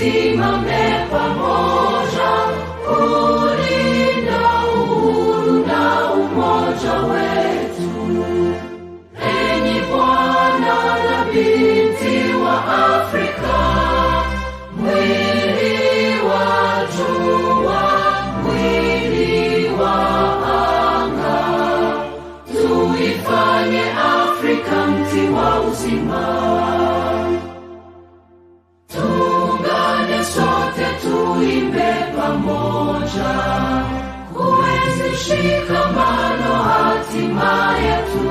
tusimame pamoja kulinda uhuru na umoja wetu. Enyi Bwana na binti wa Afrika, mwili wa jua, mwili wa anga, tuifanye Afrika mti wa uzima. Tuungane sote tuimbe pamoja, kuenzi shikamano hatima yetu.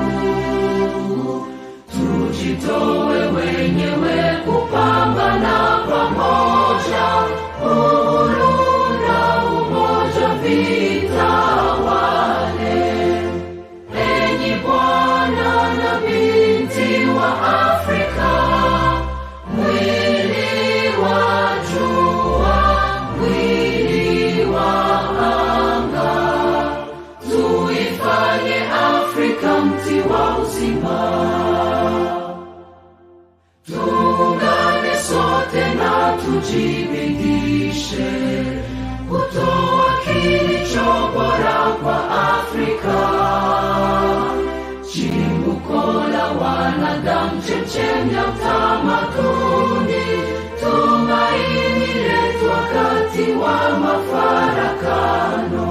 Tujitoe wenyewe kupambana pamoja, uhuru na umoja vitawale. Enyi Bwana na binti wa Afrika, mwili wa jua, mwili wa anga, tuifanye Afrika mti wa uzima. Tuungane sote na tujibidishe kutoa kilicho bora kwa Afrika, chimbuko la wanadamu, chemchemi ya utamaduni, tumaini letu wakati wa mafarakano.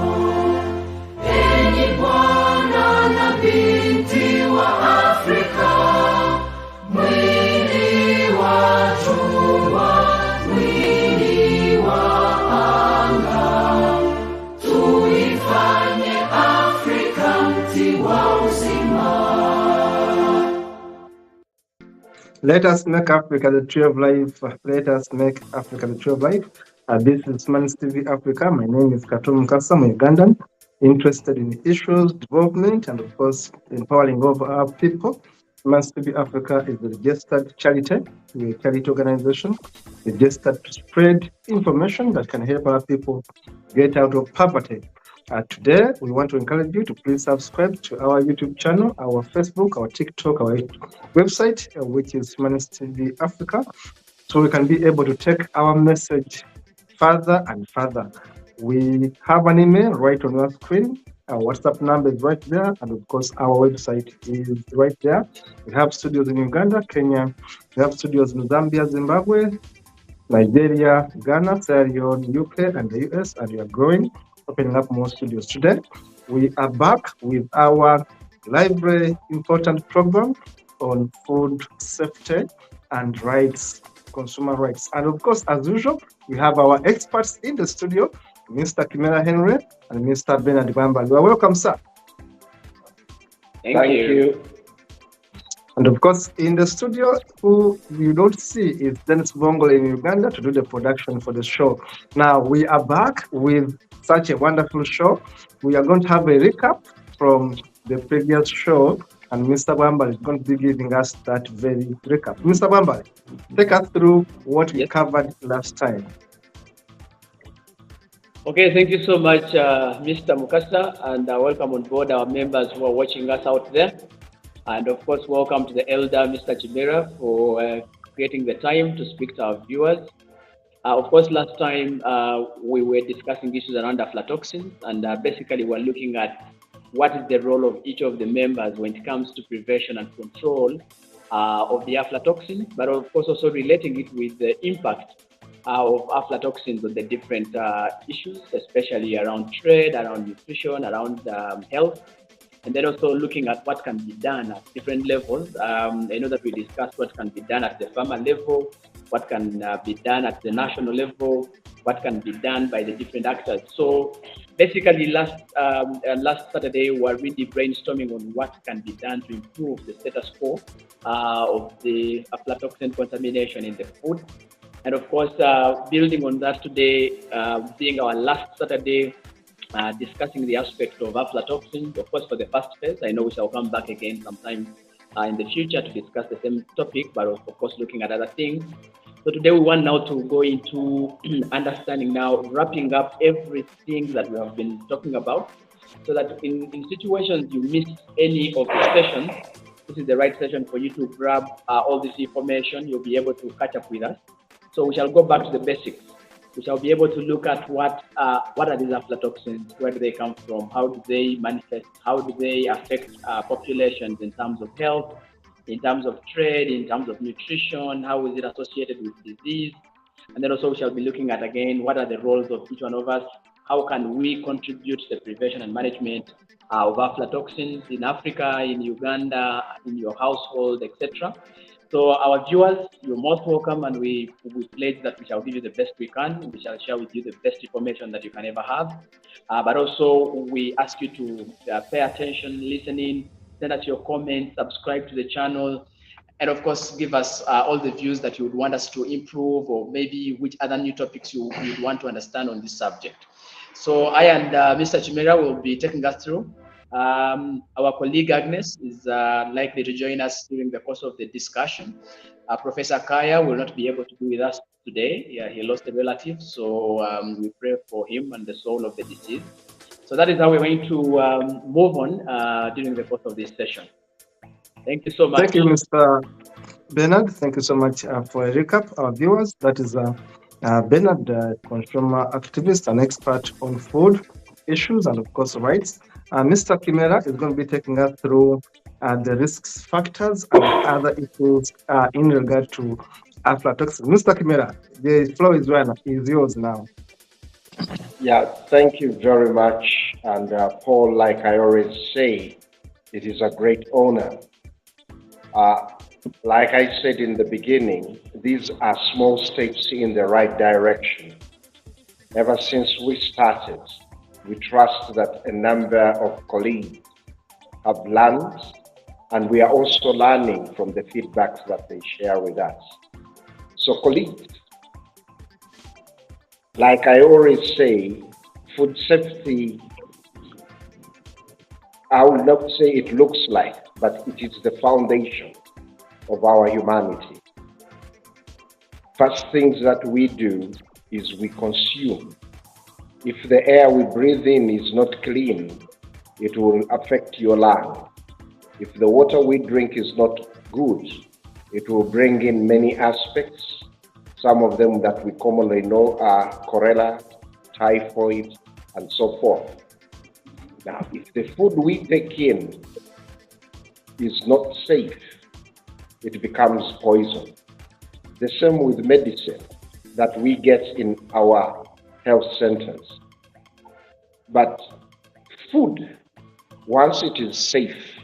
Enyi Bwana na binti wa Afrika, mwili wa jua, mwili wa anga, tuifanye Afrika mti wa uzima. Let us make Africa the tree of life. Let us make Africa the tree of life. This is Humanist TV Africa. My name is Katum Mukasa. I'm Ugandan, interested in issues, development, and of course, empowering of our people. Humanist TV Africa is a registered charity. We're a charity organization registered to spread information that can help our people get out of poverty. Today, we want to encourage you to please subscribe to our YouTube channel, our Facebook, our TikTok, our website, which is Humanist TV Africa, so we can be able to take our message further and further. We have an email right on your screen. Our WhatsApp number is right there, and of course, our website is right there. We have studios in Uganda, Kenya. We have studios in Zambia, Zimbabwe, Nigeria, Ghana, Sierra Leone, UK, and the US, and we are growing, opening up more studios. Today, we are back with our library important program on food safety and rights, consumer rights. And of course, as usual, we have our experts in the studio, Mr. Kimera Henry and Mr. Bernard Bamba. You are welcome, sir. Thank you. And of course, in the studio, who you don't see is Dennis Bongo in Uganda to do the production for the show. Now, we are back with such a wonderful show. We are going to have a recap from the previous show, and Mr. Bamba is going to be giving us that very recap. Mr. Bamba, take us through what we covered last time. Okay, thank you so much, Mr. Mukasa, and welcome on board our members who are watching us out there. And of course, welcome to the elder, Mr. Chimera, for creating the time to speak to our viewers. Of course, last time we were discussing issues around aflatoxins, and basically we're looking at what is the role of each of the members when it comes to prevention and control of the aflatoxins, but of course also relating it with the impact of aflatoxins on the different issues, especially around trade, around nutrition, around health, and then also looking at what can be done at different levels. I know that we discussed what can be done at the farmer level, what can be done at the national level, what can be done by the different actors. So basically last Saturday, we were really brainstorming on what can be done to improve the status quo of the aflatoxin contamination in the food. And of course, building on that today, being our last Saturday, discussing the aspect of aflatoxins, of course, for the first phase. I know we shall come back again sometime in the future to discuss the same topic, but of course, looking at other things. So today we want now to go into understanding now, wrapping up everything that we have been talking about, so that in situations you miss any of the sessions, this is the right session for you to grab all this information. You'll be able to catch up with us. So we shall go back to the basics. We shall be able to look at what are these aflatoxins, where do they come from, how do they manifest, how do they affect populations in terms of health, in terms of trade, in terms of nutrition, how is it associated with disease, and then also we shall be looking at, again, what are the roles of each one of us, how can we contribute to the prevention and management of aflatoxins in Africa, in Uganda, in your household, etc. So our viewers, you're most welcome, and we pledge that we shall give you the best we can. We shall share with you the best information that you can ever have. But also we ask you to pay attention, listen in, send us your comments, subscribe to the channel, and of course, give us all the views that you would want us to improve, or maybe which other new topics you would want to understand on this subject. So I and Mr. Chimera will be taking us through. Our colleague Agnes is likely to join us during the course of the discussion. Professor Kaya will not be able to be with us today. Yeah, he lost a relative, so we pray for him and the soul of the deceased. So that is how we're going to move on during the course of this session. Thank you so much. Thank you, Mr. Bernard. Thank you so much for a recap. Our viewers, that is Bernard, consumer activist and expert on food issues and, of course, rights. Mr. Kimera is going to be taking us through the risks factors and other issues in regard to aflatoxins. Mr. Kimera, the floor is yours now. Yeah, thank you very much. And Paul, like I always say, it is a great honor. Like I said in the beginning, these are small steps in the right direction. Ever since we started, we trust that a number of colleagues have learned, and we are also learning from the feedbacks that they share with us. So colleagues, like I always say, food safety, I will not say it looks like, but it is the foundation of our humanity. First things that we do is we consume. If the air we breathe in is not clean, it will affect your lung. If the water we drink is not good, it will bring in many aspects. Some of them that we commonly know are cholera, typhoid, and so forth. Now, if the food we take in is not safe, it becomes poison. The same with medicine that we get in our health centers. But food, once it is safe,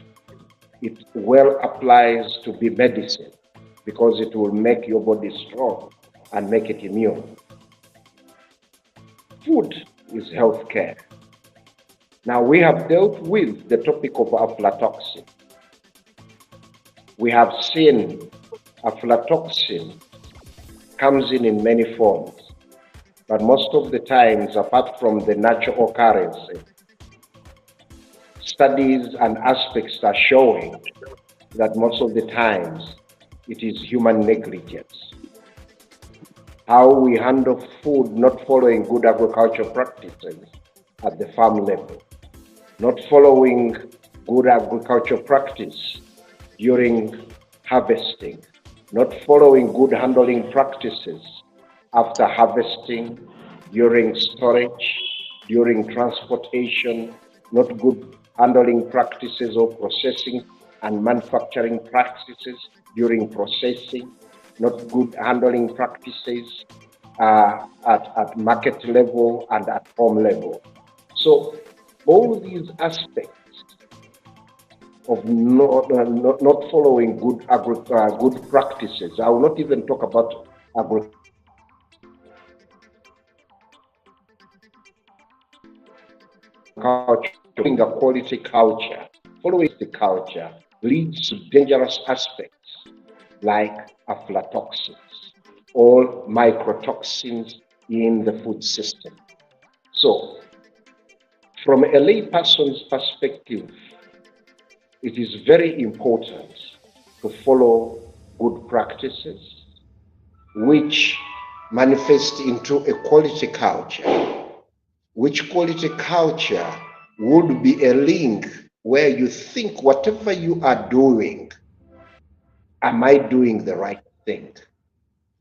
it well applies to be medicine because it will make your body strong and make it immune. Food is healthcare. Now we have dealt with the topic of aflatoxin. We have seen aflatoxin comes in many forms, but most of the times, apart from the natural occurrence, studies and aspects are showing that most of the times it is human negligence. How we handle food not following good agricultural practices at the farm level, not following good agricultural practice during harvesting, not following good handling practices after harvesting, during storage, during transportation, not good handling practices or processing and manufacturing practices during processing, not good handling practices at market level and at home level. So all these aspects of not following good practices, I will not even talk about agriculture. Following a quality culture, following the culture leads to dangerous aspects like aflatoxins or microtoxins in the food system. So, from a layperson's perspective, it is very important to follow good practices which manifest into a quality culture, which quality culture would be a link where you think whatever you are doing, am I doing the right thing?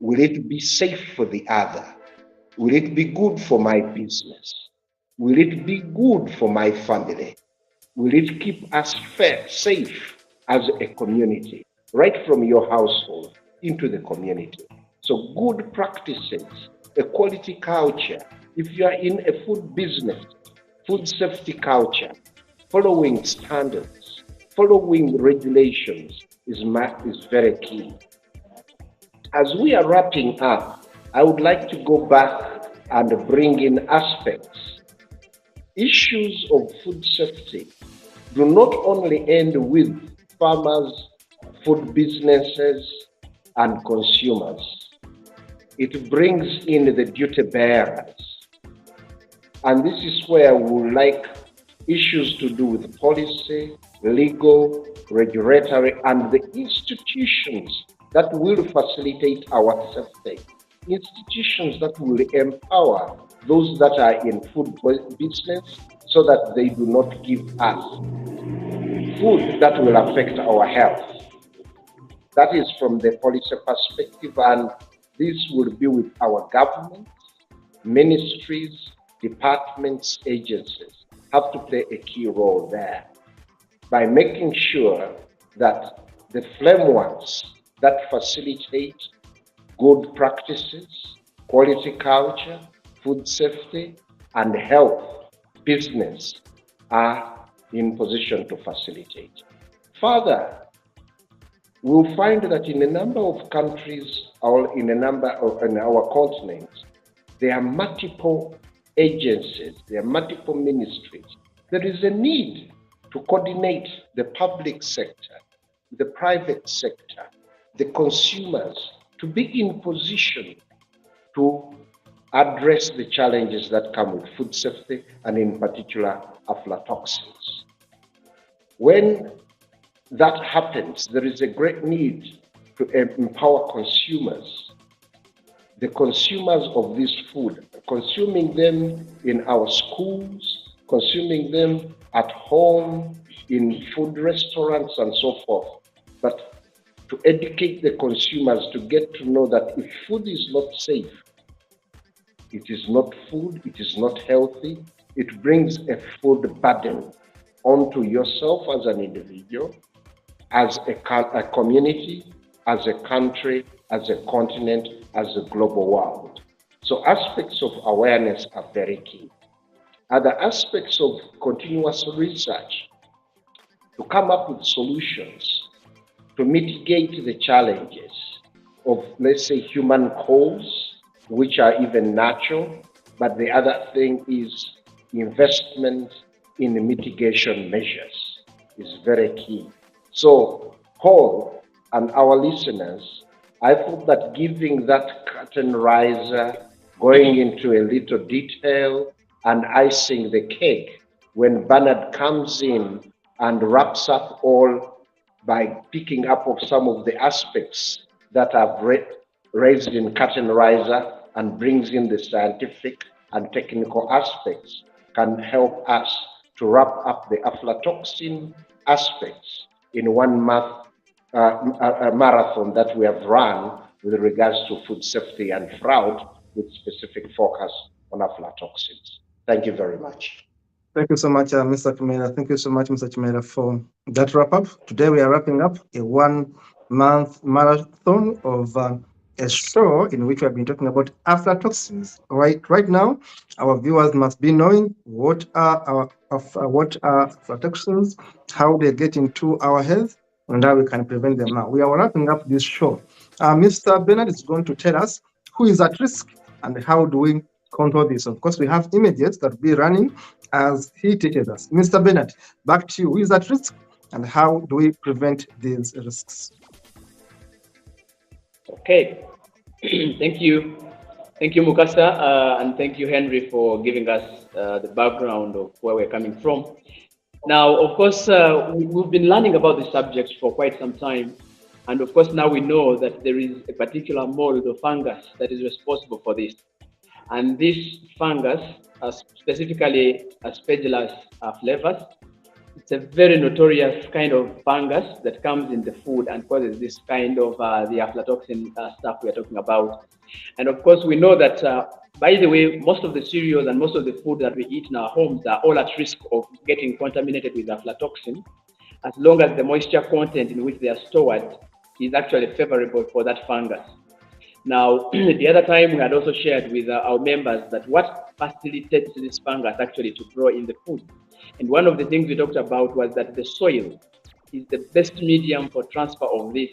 Will it be safe for the other? Will it be good for my business? Will it be good for my family? Will it keep us safe as a community, right from your household into the community? So good practices, a quality culture. If you are in a food business, food safety culture, following standards, following regulations is very key. As we are wrapping up, I would like to go back and bring in aspects. Issues of food safety do not only end with farmers, food businesses, and consumers. It brings in the duty bearers. And this is where we would like issues to do with policy, legal, regulatory, and the institutions that will facilitate our safety. Institutions that will empower those that are in food business so that they do not give us food that will affect our health. That is from the policy perspective, and this will be with our government, ministries, departments, agencies have to play a key role there by making sure that the frameworks that facilitate good practices, quality culture, food safety, and health business are in position to facilitate. Further, we'll find that in a number of countries or in our continent, there are multiple agencies, there are multiple ministries. There is a need to coordinate the public sector, the private sector, the consumers, to be in position to address the challenges that come with food safety and in particular aflatoxins. When that happens, there is a great need to empower consumers, the consumers of this food, consuming them in our schools, consuming them at home, in food restaurants and so forth. But to educate the consumers to get to know that if food is not safe, it is not food, it is not healthy, it brings a food burden onto yourself as an individual, as a community, as a country, as a continent, as a global world. So aspects of awareness are very key. Other aspects of continuous research to come up with solutions to mitigate the challenges of, let's say, human cause, which are even natural, but the other thing is investment in mitigation measures is very key. So, Paul and our listeners, I thought that giving that curtain riser, going into a little detail and icing the cake, when Bernard comes in and wraps up all by picking up of some of the aspects that I've raised in curtain riser and brings in the scientific and technical aspects, can help us to wrap up the aflatoxin aspects in one marathon that we have run with regards to food safety and fraud, with specific focus on aflatoxins. Thank you very much. Thank you so much, Mr. Chimera. Thank you so much, Mr. Chimera, for that wrap-up. Today we are wrapping up a one-month marathon of a show in which we have been talking about aflatoxins. Right now, our viewers must be knowing what are aflatoxins, how they get into our health, and how we can prevent them now. We are wrapping up this show. Mr. Bernard is going to tell us who is at risk and how do we control this. Of course, we have images that will be running as he teaches us. Mr. Bernard, back to you. Who is at risk and how do we prevent these risks? Okay. Thank you. Thank you, Mukasa, and thank you, Henry, for giving us the background of where we're coming from. Now, of course, we've been learning about the subject for quite some time. And of course, now we know that there is a particular mold or fungus that is responsible for this. And this fungus, specifically Aspergillus flavus, It's a very notorious kind of fungus that comes in the food and causes this kind of the aflatoxin stuff we are talking about. And of course, we know that, by the way, most of the cereals and most of the food that we eat in our homes are all at risk of getting contaminated with aflatoxin, as long as the moisture content in which they are stored is actually favorable for that fungus. Now, the other time we had also shared with our members that what facilitates this fungus actually to grow in the food. And one of the things we talked about was that the soil is the best medium for transfer of this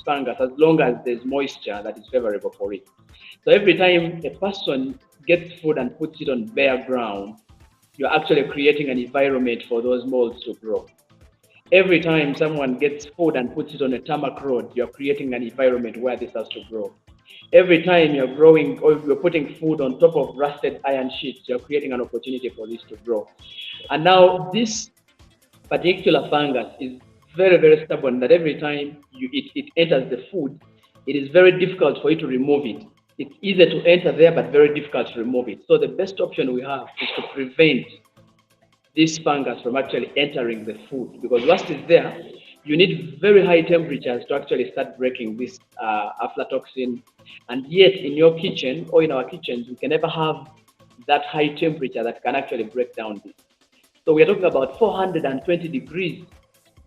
fungus, as long as there's moisture that is favorable for it. So every time a person gets food and puts it on bare ground, you're actually creating an environment for those molds to grow. Every time someone gets food and puts it on a tarmac road, you're creating an environment where this has to grow. Every time you're growing or you're putting food on top of rusted iron sheets, you're creating an opportunity for this to grow. And now this particular fungus is very, very stubborn, that every time it enters the food, it is very difficult for you to remove it. It's easy to enter there, but very difficult to remove it. So the best option we have is to prevent this fungus from actually entering the food, because once it's there, you need very high temperatures to actually start breaking this aflatoxin. And yet in your kitchen or in our kitchens, we can never have that high temperature that can actually break down this. So we're talking about 420 degrees,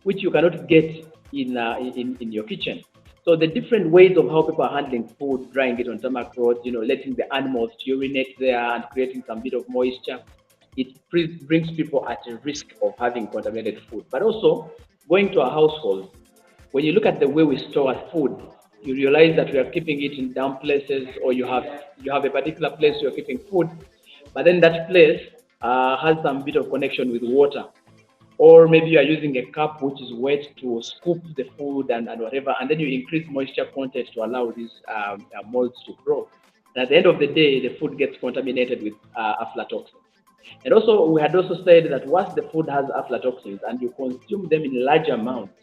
which you cannot get in your kitchen. So the different ways of how people are handling food, drying it on tarmac roads, letting the animals urinate there and creating some bit of moisture, it brings people at a risk of having contaminated food. But also, going to a household, when you look at the way we store food, you realize that we are keeping it in damp places, or you have a particular place you're keeping food, but then that place has some bit of connection with water. Or maybe you are using a cup which is wet to scoop the food and whatever, and then you increase moisture content to allow these molds to grow. And at the end of the day, the food gets contaminated with aflatoxins. And also, we had also said that once the food has aflatoxins and you consume them in large amounts,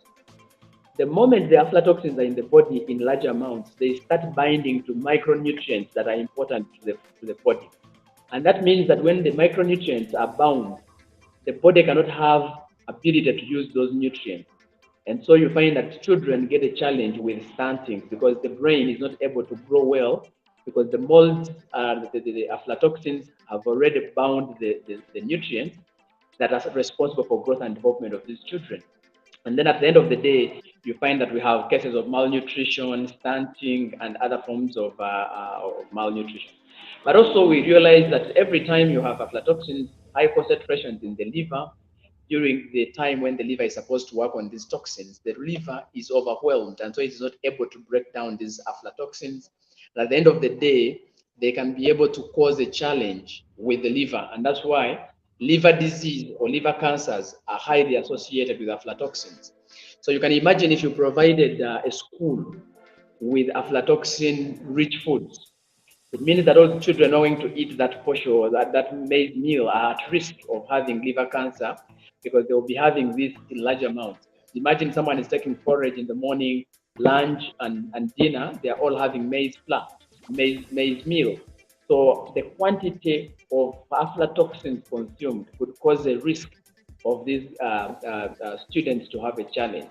the moment the aflatoxins are in the body in large amounts, they start binding to micronutrients that are important to the body. And that means that when the micronutrients are bound, the body cannot have ability to use those nutrients. And so you find that children get a challenge with stunting because the brain is not able to grow well, because the molds, the aflatoxins have already bound the nutrients that are responsible for growth and development of these children. And then at the end of the day, you find that we have cases of malnutrition, stunting, and other forms of malnutrition. But also we realize that every time you have aflatoxins, high concentrations in the liver, during the time when the liver is supposed to work on these toxins, the liver is overwhelmed, and so it is not able to break down these aflatoxins. And at the end of the day, they can be able to cause a challenge with the liver, and that's why liver disease or liver cancers are highly associated with aflatoxins. So you can imagine if you provided a school with aflatoxin-rich foods, it means that all the children knowing to eat that portion or that maize meal are at risk of having liver cancer, because they will be having this in large amounts. Imagine someone is taking porridge in the morning, lunch, and dinner. They are all having maize flour, maize meal. So the quantity of aflatoxins consumed could cause a risk of these students to have a challenge.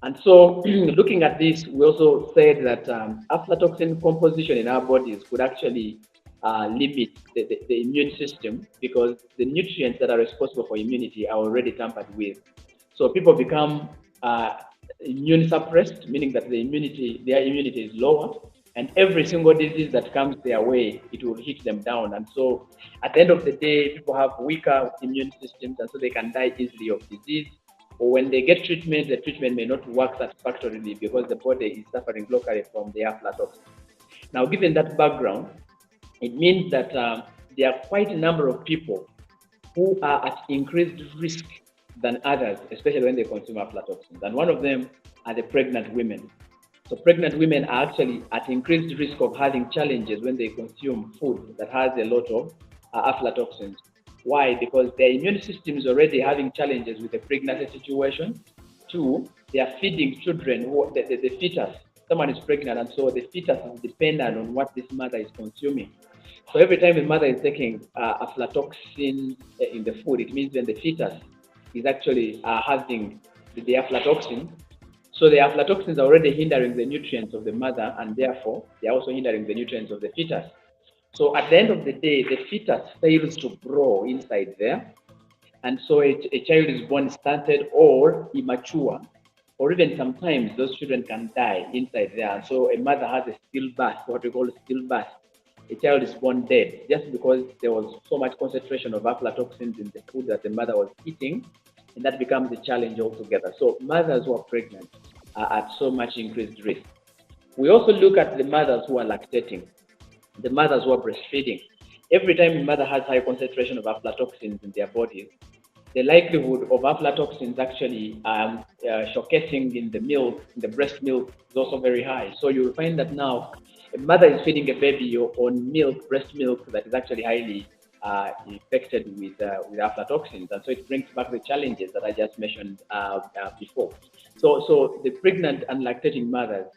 And so looking at this, we also said that aflatoxin composition in our bodies could actually limit the immune system, because the nutrients that are responsible for immunity are already tampered with. So people become immune suppressed, meaning that their immunity is lower, and every single disease that comes their way, it will hit them down. And so at the end of the day, people have weaker immune systems, and so they can die easily of disease. Or when they get treatment, the treatment may not work satisfactorily because the body is suffering locally from the aflatoxin. Now, given that background, it means that there are quite a number of people who are at increased risk than others, especially when they consume aflatoxins. And one of them are the pregnant women. So pregnant women are actually at increased risk of having challenges when they consume food that has a lot of aflatoxins. Why? Because their immune system is already having challenges with the pregnancy situation. Two, they are feeding children, the fetus. Someone is pregnant, and so the fetus is dependent on what this mother is consuming. So every time the mother is taking aflatoxin in the food, it means when the fetus is actually having the aflatoxin. So the aflatoxins are already hindering the nutrients of the mother, and therefore they are also hindering the nutrients of the fetus. So at the end of the day, the fetus fails to grow inside there. And so a child is born stunted or immature, or even sometimes those children can die inside there. And so a mother has a stillbirth, what we call stillbirth. A child is born dead just because there was so much concentration of aflatoxins in the food that the mother was eating, and that becomes a challenge altogether. So mothers who are pregnant are at so much increased risk. We also look at the mothers who are lactating, the mothers who are breastfeeding. Every time a mother has high concentration of aflatoxins in their bodies, the likelihood of aflatoxins actually showcasing in the milk, in the breast milk, is also very high. So you'll find that now a mother is feeding a baby on milk, breast milk, that is actually highly infected with aflatoxins, and so it brings back the challenges that I just mentioned before. So the pregnant and lactating mothers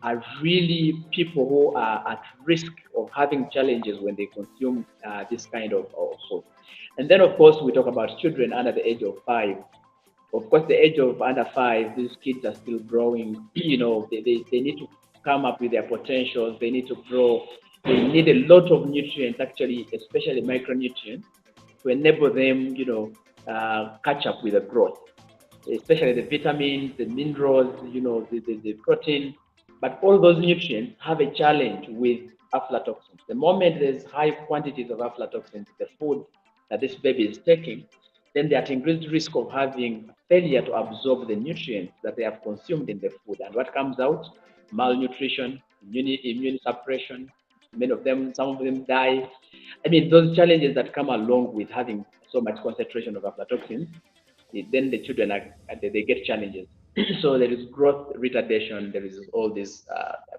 are really people who are at risk of having challenges when they consume this kind of food. And then, of course, we talk about children under the age of 5. Of course, the age of under 5, these kids are still growing. You know, they need to come up with their potentials. They need to grow. They need a lot of nutrients, actually, especially micronutrients, to enable them, catch up with the growth, especially the vitamins, the minerals, the protein. But all those nutrients have a challenge with aflatoxins. The moment there's high quantities of aflatoxins in the food that this baby is taking, then they're at increased risk of having failure to absorb the nutrients that they have consumed in the food. And what comes out? Malnutrition, immune suppression. Some of them die. I mean, those challenges that come along with having so much concentration of aflatoxins, then the children they get challenges. So there is growth retardation. There is all these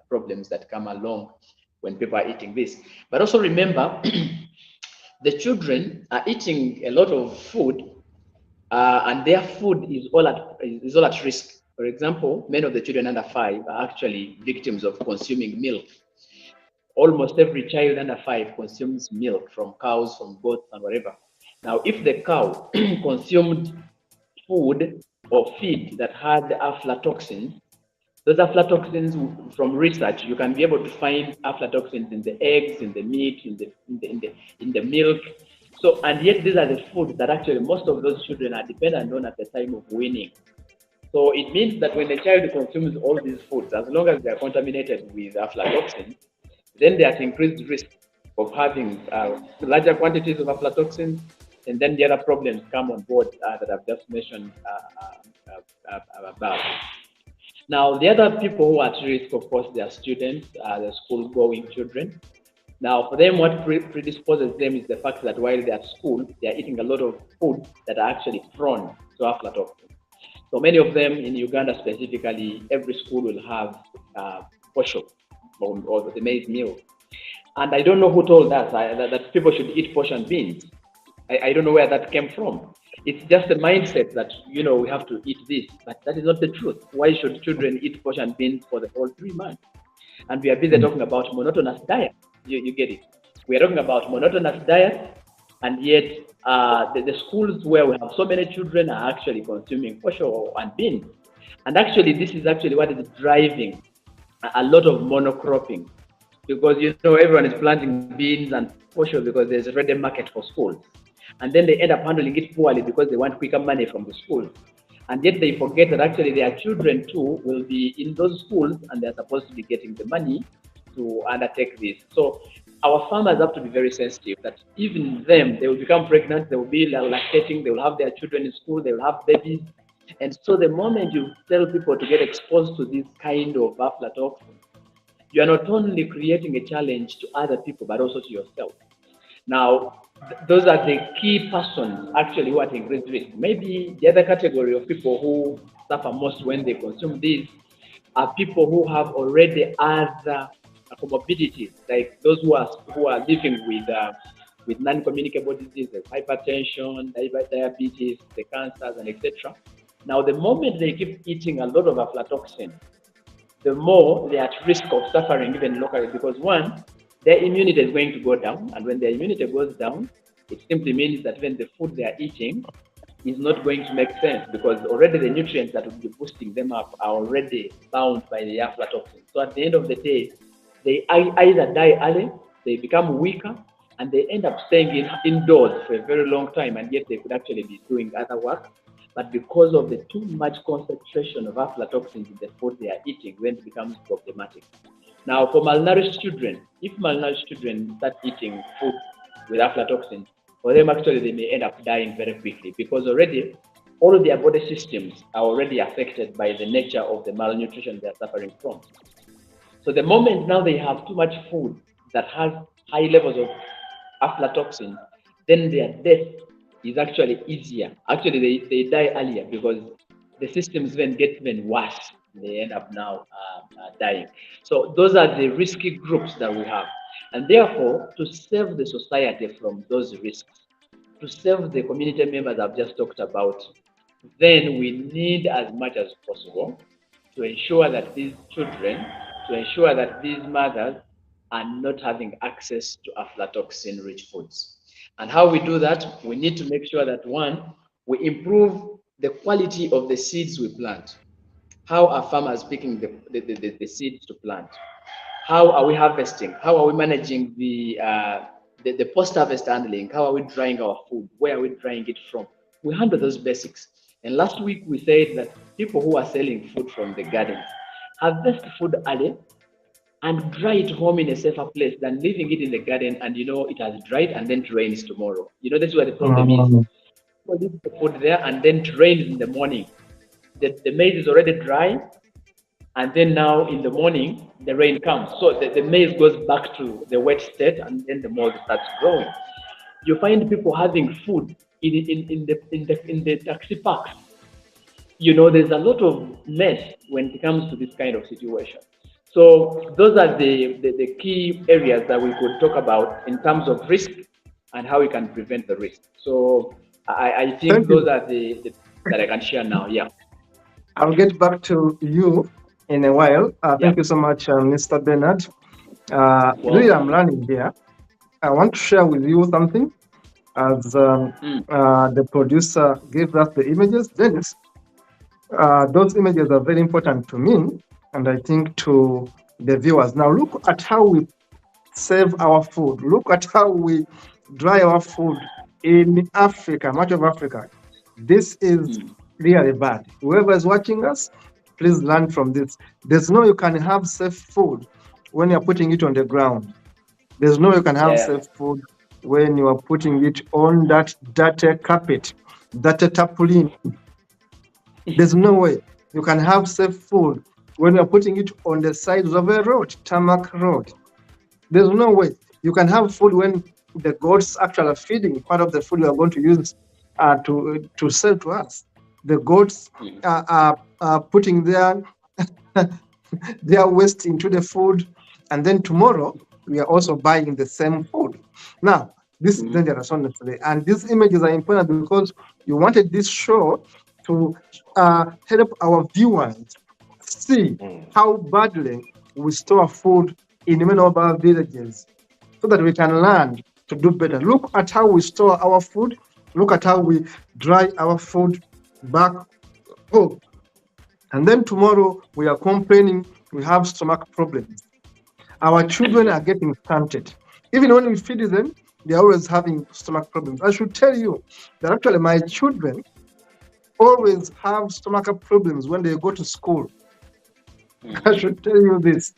problems that come along when people are eating this. But also remember, the children are eating a lot of food, and their food is all at risk. For example, many of the children under 5 are actually victims of consuming milk. Almost every child under 5 consumes milk from cows, from goats, and whatever. Now, if the cow consumed food or feed that had aflatoxins, those aflatoxins, from research, you can be able to find aflatoxins in the eggs, in the meat, in the milk. So, and yet these are the foods that actually most of those children are dependent on at the time of weaning. So it means that when the child consumes all these foods, as long as they are contaminated with aflatoxins, then they are at increased risk of having larger quantities of aflatoxins, and then the other problems come on board that I've just mentioned above. Now, the other people who are at risk, of course, they are students, the school-going children. Now, for them, what predisposes them is the fact that while they're at school, they are eating a lot of food that are actually prone to aflatoxins. So many of them in Uganda specifically, every school will have posho, or the maize meal. And I don't know who told us that people should eat portion beans. I don't know where that came from. It's just a mindset that, we have to eat this, but that is not the truth. Why should children eat portion beans for the whole 3 months? And we are busy talking about monotonous diet. You get it. We are talking about monotonous diet, and yet the schools where we have so many children are actually consuming posho and beans. And actually, this is actually what is driving a lot of monocropping, because everyone is planting beans and posho because there's already a market for schools, and then they end up handling it poorly because they want quicker money from the schools, and yet they forget that actually their children too will be in those schools and they're supposed to be getting the money to undertake this. So our farmers have to be very sensitive that even them, they will become pregnant, they will be lactating, they will have their children in school, they will have babies. And so the moment you tell people to get exposed to this kind of aflatoxin, you are not only creating a challenge to other people, but also to yourself. Now, those are the key persons actually who are at increased risk. Maybe the other category of people who suffer most when they consume these are people who have already other comorbidities, like those who are living with non-communicable diseases, hypertension, diabetes, the cancers, and etc. Now, the moment they keep eating a lot of aflatoxin, the more they are at risk of suffering even locally, because one, their immunity is going to go down, and when their immunity goes down, it simply means that when the food they are eating is not going to make sense because already the nutrients that will be boosting them up are already bound by the aflatoxins. So at the end of the day, they either die early, they become weaker, and they end up staying indoors for a very long time, and yet they could actually be doing other work. But because of the too much concentration of aflatoxins in the food they are eating, then it becomes problematic. Now, for malnourished children, if malnourished children start eating food with aflatoxins, for them actually they may end up dying very quickly because already all of their body systems are already affected by the nature of the malnutrition they are suffering from. So the moment now they have too much food that has high levels of aflatoxin, then their death is actually easier. Actually, they die earlier because the systems then get even worse. They end up now dying. So those are the risky groups that we have. And therefore, to save the society from those risks, to save the community members I've just talked about, then we need as much as possible to ensure that these children, to ensure that these mothers are not having access to aflatoxin-rich foods. And how we do that, we need to make sure that, one, we improve the quality of the seeds we plant. How are farmers picking the seeds to plant? How are we harvesting? How are we managing the post-harvest handling? How are we drying our food? Where are we drying it from? We handle those basics. And last week we said that people who are selling food from the gardens harvest food early and dry it home in a safer place than leaving it in the garden and it has dried and then it rains tomorrow. That's where the problem is. People leave the food there and then it rains in the morning. The maize is already dry, and then now in the morning the rain comes, so the maize goes back to the wet state, and then the mold starts growing. You find people having food in the taxi parks. There's a lot of mess when it comes to this kind of situation. So those are the key areas that we could talk about in terms of risk and how we can prevent the risk. So I think those are the that I can share now. Yeah. I'll get back to you in a while. Thank you so much, Mr. Bernard. Really, I'm learning here. I want to share with you something. As the producer gave us the images, Dennis, those images are very important to me, and I think to the viewers. Now, look at how we save our food. Look at how we dry our food in Africa, much of Africa. This is really bad. Whoever is watching us, please learn from this. There's no you can have safe food when you're putting it on the ground. There's no you can have safe food when you are putting it on that dirty carpet, dirty tarpaulin. There's no way you can have safe food when you're putting it on the sides of a road, tarmac road. There's no way you can have food when the goats actually are feeding part of the food we are going to use to sell to us. The goats are putting their waste into the food, and then tomorrow we are also buying the same food. Now, this is dangerous, honestly, and these images are important because you wanted this show to help our viewers see how badly we store food in many of our villages, so that we can learn to do better. Look at how we store our food. Look at how we dry our food back home. And then tomorrow we are complaining we have stomach problems. Our children are getting stunted. Even when we feed them, they're always having stomach problems. I should tell you that actually my children always have stomach problems when they go to school. I should tell you this.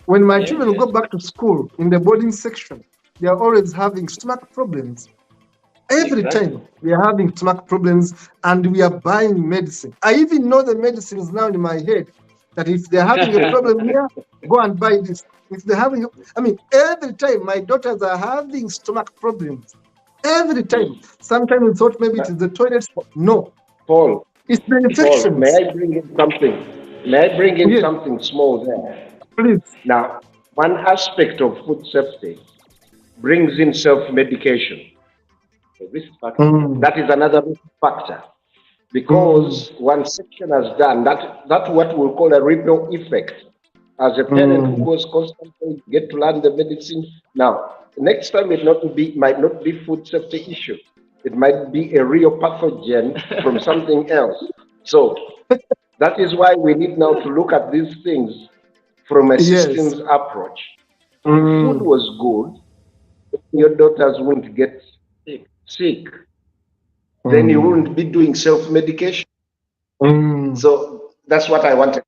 When my children go back to school in the boarding section, they are always having stomach problems. Every time we are having stomach problems, and we are buying medicine. I even know the medicines now in my head, that if they're having a problem here, go and buy this. If they're having, every time my daughters are having stomach problems. Every time. Sometimes we thought maybe it is the toilet. No. Paul. It's the infections. Paul, may I bring in something? May I bring in something small there? Please. Now, one aspect of food safety brings in self-medication. A risk factor. That is another risk factor. Because one section has done, that's what we'll call a ripple effect. As a parent who goes constantly, get to learn the medicine. Now, next time it might not be food safety issue. It might be a real pathogen from something else. So that is why we need now to look at these things from a Yes. systems approach. If food Mm. was good, your daughters wouldn't get sick. Then you wouldn't be doing self-medication. Mm. So that's what I wanted.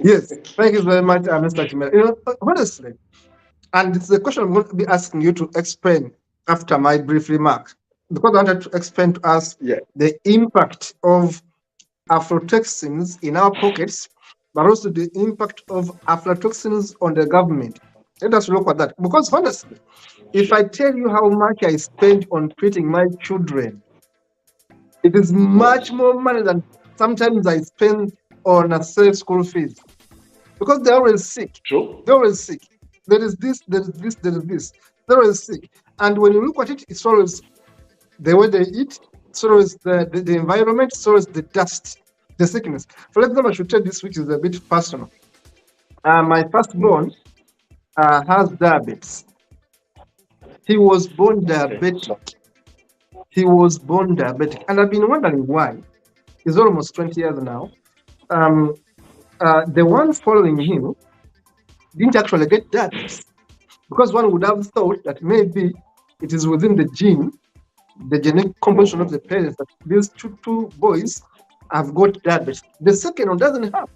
Yes, thank you very much, Mr. Chimera. You know, honestly, and it's a question I'm going to be asking you to explain after my brief remark, because I wanted to explain to us Yeah. the impact of aflatoxins in our pockets, but also the impact of aflatoxins on the government. Let us look at that. Because honestly, if I tell you how much I spend on treating my children, it is much more money than sometimes I spend on a safe school fees. Because they're always sick. True. They're always sick. There is this, there is this, there is this. They're always sick. And when you look at it, it's always the way they eat, it's always the environment, it's always the dust, the sickness. For example, I should tell this, which is a bit personal. My firstborn has diabetes. He was born diabetic. He was born diabetic. And I've been wondering why. He's almost 20 years now. The one following him didn't actually get diabetes, because one would have thought that maybe it is within the gene, the genetic composition of the parents, that these two boys have got diabetes. The second one doesn't have.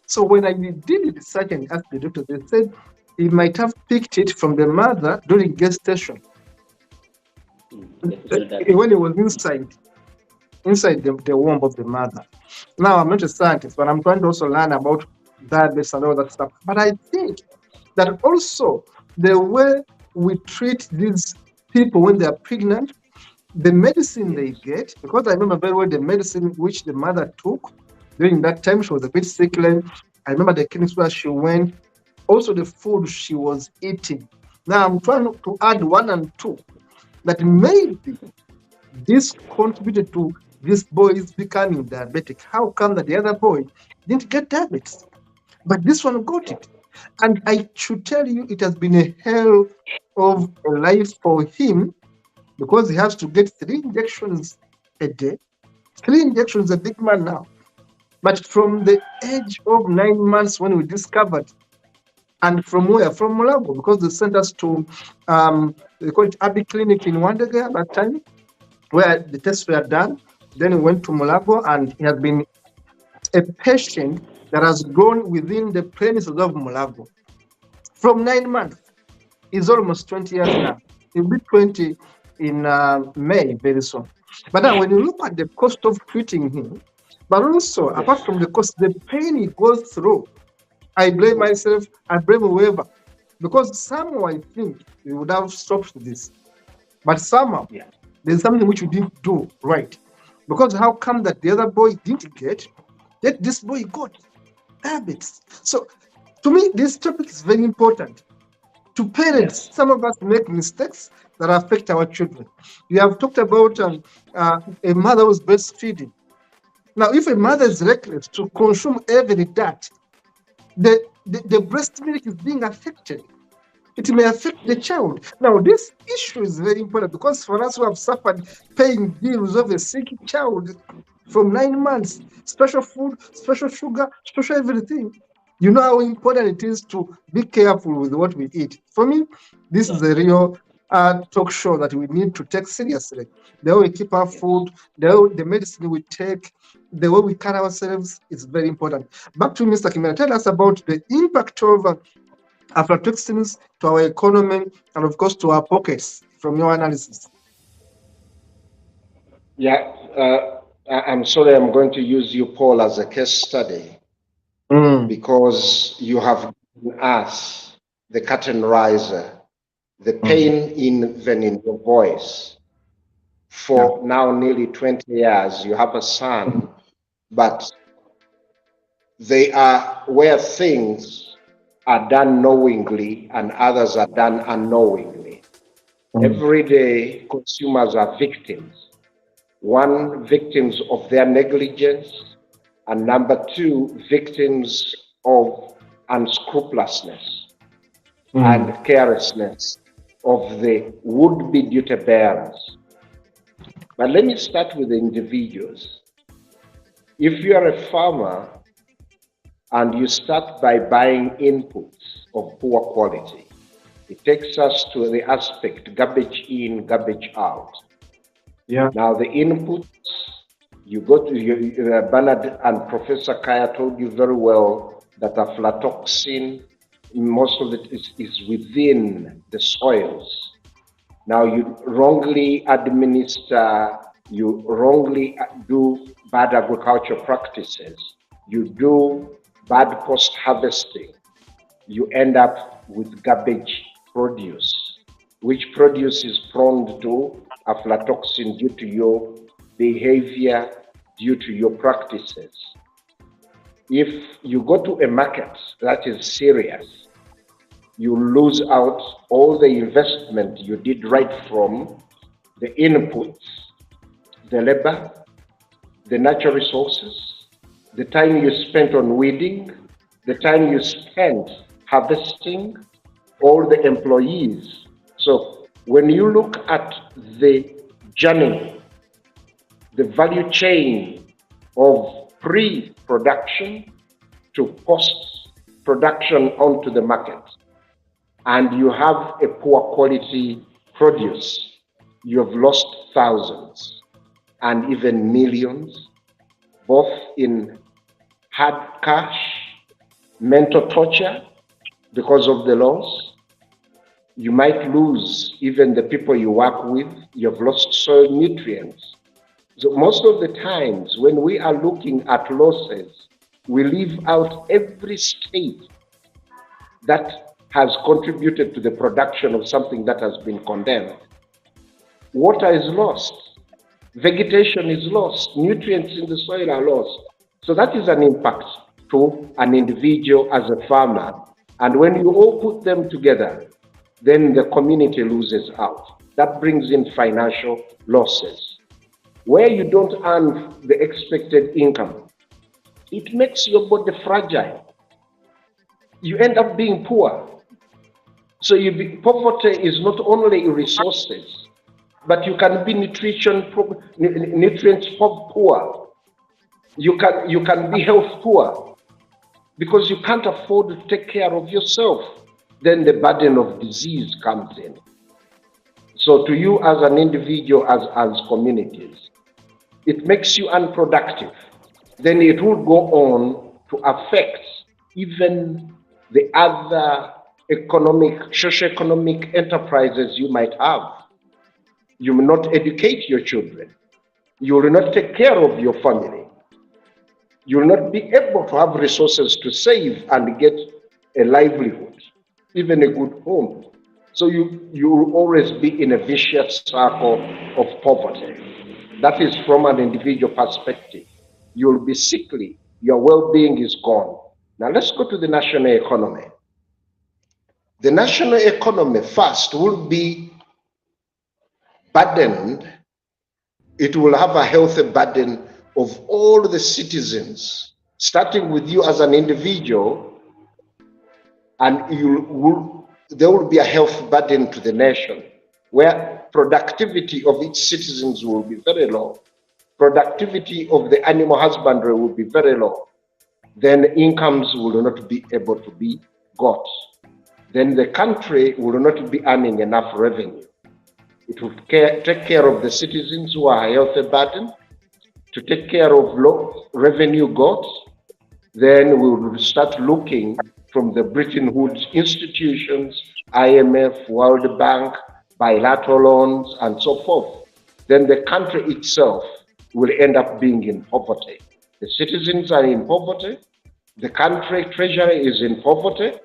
So when I did the research and asked the doctor, they said he might have picked it from the mother during gestation, when he was inside the womb of the mother. Now, I'm not a scientist, but I'm trying to also learn about diabetes and all that stuff. But I think that also the way we treat these people when they are pregnant, the medicine they get, because I remember very well the medicine which the mother took during that time. She was a bit sickly. I remember the clinics where she went, also the food she was eating. Now I'm trying to add 1 and 2, that maybe this contributed to this boy becoming diabetic. How come that the other boy didn't get diabetes, but this one got it? And I should tell you, it has been a hell of a life for him, because he has to get 3 injections a day. 3 injections, a big man now. But from the age of 9 months when we discovered, and from where? From Mulago, because they sent us to, they call it Abbey Clinic in Wandega at that time, where the tests were done. Then we went to Mulago, and he has been a patient that has grown within the premises of Mulago. From 9 months, he's almost 20 years now. He'll be 20 in May very soon. But now when you look at the cost of treating him, but also apart from the cost, the pain he goes through, I blame myself, I blame whoever, because somehow I think we would have stopped this. But somehow there's something which we didn't do right. Because how come that the other boy didn't get, yet this boy got diabetes? So to me, this topic is very important. To parents, some of us make mistakes that affect our children. We have talked about a mother who's breastfeeding. Now, if a mother is reckless to consume every that, the breast milk is being affected. It may affect the child. Now, this issue is very important, because for us who have suffered paying bills of a sick child from 9 months, special food, special sugar, special everything, you know how important it is to be careful with what we eat. For me, this is a real talk show that we need to take seriously. The way we keep our food, the medicine we take, the way we carry ourselves is very important. Back to Mr. Kimera, tell us about the impact of aflatoxins to our economy and, of course, to our pockets from your analysis. Yeah, I'm sorry, I'm going to use you, Paul, as a case study, because you have given us the curtain riser, the pain even in your voice. For now nearly 20 years, you have a son, but they are where things are done knowingly and others are done unknowingly. Every day, consumers are victims. 1, victims of their negligence, and number 2, victims of unscrupulousness and carelessness of the would-be duty bearers. But let me start with the individuals. If you are a farmer and you start by buying inputs of poor quality, it takes us to the aspect garbage in, garbage out. Yeah. Now the inputs, you go to Bernard and Professor Kaya told you very well that aflatoxin, most of it is within the soils. Now you wrongly administer, you wrongly do bad agricultural practices, you do bad post-harvesting, you end up with garbage produce, which produce is prone to aflatoxin due to your behavior, due to your practices. If you go to a market that is serious, you lose out all the investment you did right from the inputs, the labor, the natural resources, the time you spent on weeding, the time you spent harvesting, all the employees. So when you look at the journey, the value chain of pre-production to post-production onto the market, and you have a poor quality produce, you have lost thousands and even millions, both in hard cash, mental torture because of the loss. You might lose even the people you work with. You have lost soil nutrients. So most of the times when we are looking at losses, we leave out every state that has contributed to the production of something that has been condemned. Water is lost, vegetation is lost, nutrients in the soil are lost. So that is an impact to an individual as a farmer. And when you all put them together, then the community loses out. That brings in financial losses. Where you don't earn the expected income, it makes your body fragile. You end up being poor. So poverty is not only resources, but you can be nutrients poor. You can be health poor because you can't afford to take care of yourself. Then the burden of disease comes in. So to you as an individual, as communities, it makes you unproductive. Then it will go on to affect even the other socio-economic enterprises you might have. You will not educate your children. You will not take care of your family. You will not be able to have resources to save and get a livelihood, even a good home. So you will always be in a vicious circle of poverty. That is from an individual perspective. You will be sickly. Your well-being is gone. Now let's go to the national economy. The national economy first will be burdened. It will have a healthy burden of all the citizens, starting with you as an individual, and there will be a health burden to the nation, where productivity of its citizens will be very low. Productivity of the animal husbandry will be very low. Then incomes will not be able to be got. Then the country will not be earning enough revenue. It will take care of the citizens who are a healthy burden, to take care of low revenue got. Then we will start looking from the Bretton Woods institutions, IMF, World Bank, bilateral loans, and so forth. Then the country itself will end up being in poverty. The citizens are in poverty, the country treasury is in poverty,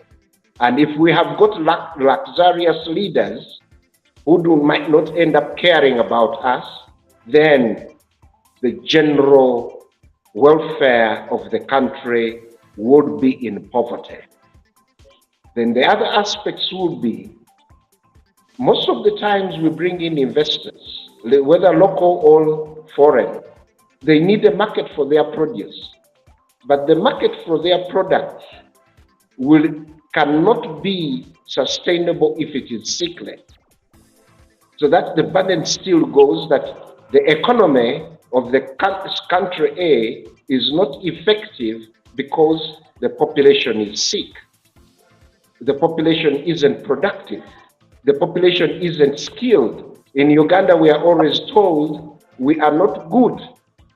and if we have got luxurious leaders who might not end up caring about us, then the general welfare of the country would be in poverty. Then the other aspects would be, most of the times we bring in investors, whether local or foreign, they need a market for their produce. But the market for their products cannot be sustainable if it is sickly. So that the burden still goes that The economy of the country A is not effective because the population is sick. The population isn't productive. The population isn't skilled. In Uganda, we are always told we are not good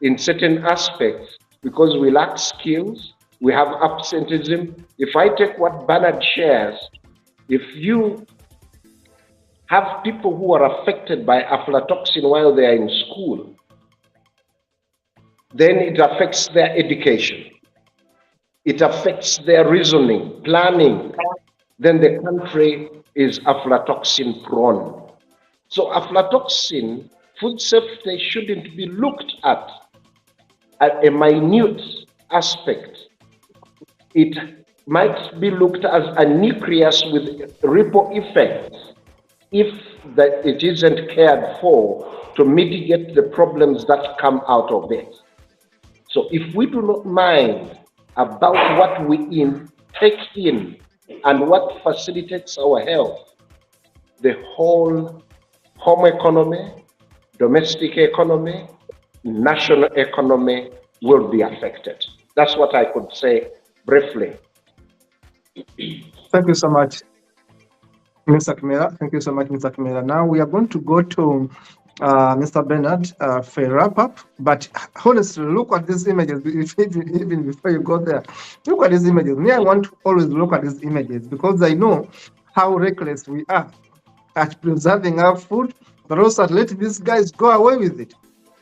in certain aspects because we lack skills, we have absenteeism. If I take what Bernard shares, if you have people who are affected by aflatoxin while they are in school, then it affects their education. It affects their reasoning, planning. Then the country is aflatoxin prone. So aflatoxin, food safety shouldn't be looked at a minute aspect. It might be looked as a nucleus with ripple effects if it isn't cared for to mitigate the problems that come out of it. So if we do not mind about what we take in and what facilitates our health, the whole home economy, domestic economy, national economy will be affected. That's what I could say briefly. Thank you so much, Mr. Kimera. Thank you so much, Mr. Kimera. Now we are going to go to Mr. Bernard for a wrap up. But honestly, look at these images. Even before you go there, look at these images. Me, I want to always look at these images because I know how reckless we are at preserving our food, but also at letting these guys go away with it.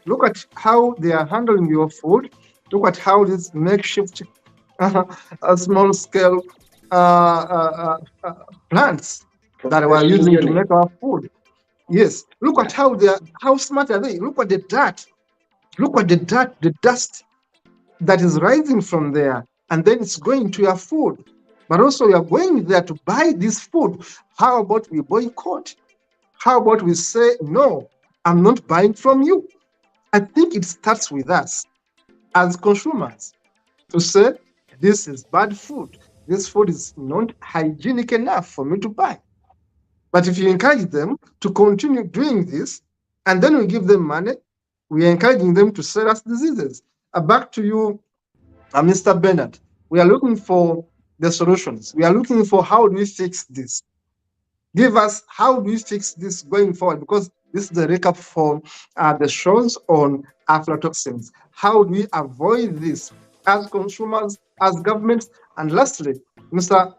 Look at how they are handling your food. Look at how this makeshift, small scale plants that we're using to make our food. Yes, look at how smart are they? Look at the dirt. Look at the dirt, the dust that is rising from there, and then it's going to your food. But also you are going there to buy this food. How about we boycott? How about we say, no, I'm not buying from you? I think it starts with us as consumers to say, this is bad food. This food is not hygienic enough for me to buy. But if you encourage them to continue doing this, and then we give them money, we are encouraging them to sell us diseases. Back to you, Mr. Bernard. We are looking for the solutions. We are looking for how do we fix this? Give us how do we fix this going forward? Because this is the recap for the shows on aflatoxins. How do we avoid this as consumers, as governments? And lastly, Mr.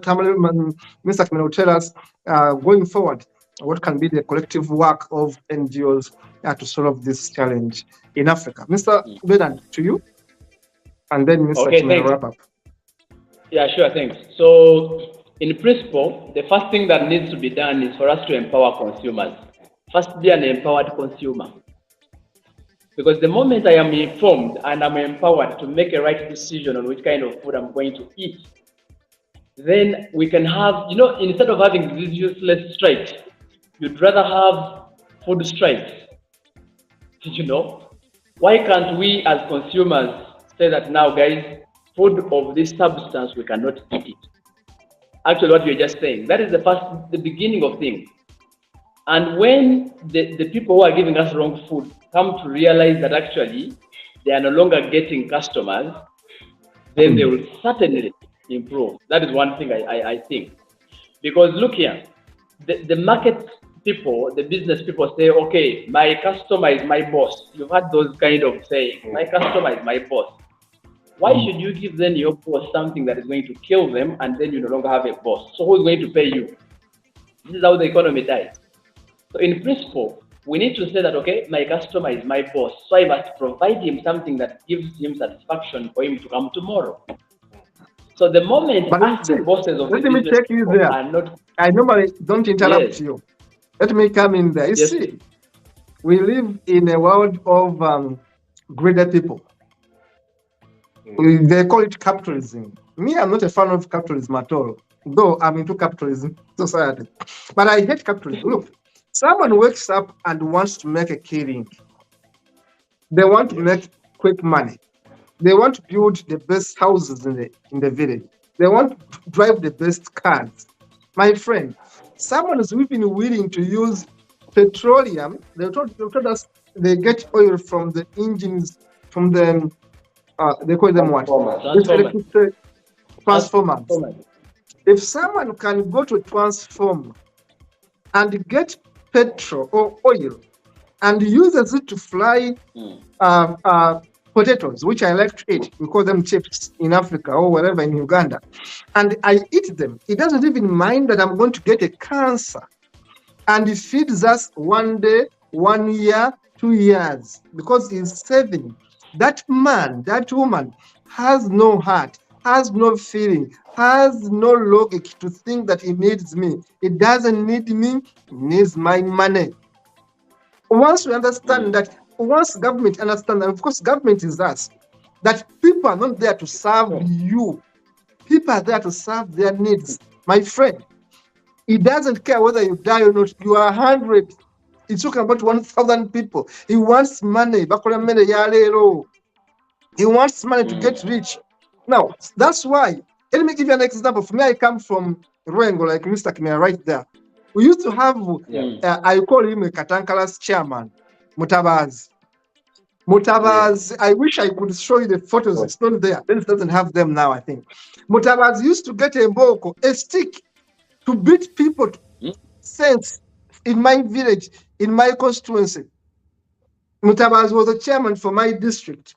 Kimera will tell us going forward what can be the collective work of NGOs to solve this challenge in Africa. Mr. Bernard, to you, and then Mr. Kimera wrap up. Yeah, sure, thanks. So, in principle, the first thing that needs to be done is for us to empower consumers. First, be an empowered consumer. Because the moment I am informed and I'm empowered to make a right decision on which kind of food I'm going to eat, then we can have, instead of having these useless strikes, you'd rather have food strikes. Why can't we as consumers say that now, guys, food of this substance, we cannot eat it? Actually, what you're just saying, that is the beginning of things. And when the people who are giving us wrong food come to realize that actually they are no longer getting customers, then they will certainly improve. That is one thing I think. Because look here, the market people, the business people say, okay, my customer is my boss. You've had those kind of saying, my customer is my boss. Why should you give then your boss something that is going to kill them and then you no longer have a boss? So who's going to pay you? This is how the economy dies. So in principle, we need to say that, okay, my customer is my boss. So I must provide him something that gives him satisfaction for him to come tomorrow. So the moment the bosses of let me take you there. I normally don't interrupt you. Let me come in there. You see, we live in a world of greedy people. They call it capitalism. Me, I'm not a fan of capitalism at all, though I'm into capitalism society. But I hate capitalism. Look, someone wakes up and wants to make a killing. They want to make quick money. They want to build the best houses in the village. They want to drive the best cars. My friend, someone is even willing to use petroleum. They told us they get oil from the engines, from the they call them what? This electric transformers. If someone can go to transformer and get petrol or oil and uses it to fry potatoes, which I like to eat, we call them chips in Africa or wherever in Uganda, and I eat them, it doesn't even mind that I'm going to get a cancer. And it feeds us 1 day, 1 year, 2 years, because it's saving. That man, that woman has no heart, has no feeling, has no logic to think that he needs me. It doesn't need me, it needs my money. Once we understand that, once government understands, and of course government is us, that people are not there to serve you. People are there to serve their needs. My friend, he doesn't care whether you die or not. You are 100. He's talking about 1,000 people. He wants money. He wants money to get rich. Now, that's why. Let me give you an example. For me, I come from Rwengo, like Mr. Kimera right there. We used to have, I call him a Katankalas chairman, Mutabazi. Mutabazi, I wish I could show you the photos. It's not there. It doesn't have them now, I think. Mutabazi used to get a mboko, a stick, to beat people sense in my village, in my constituency. Mutabazi was the chairman for my district.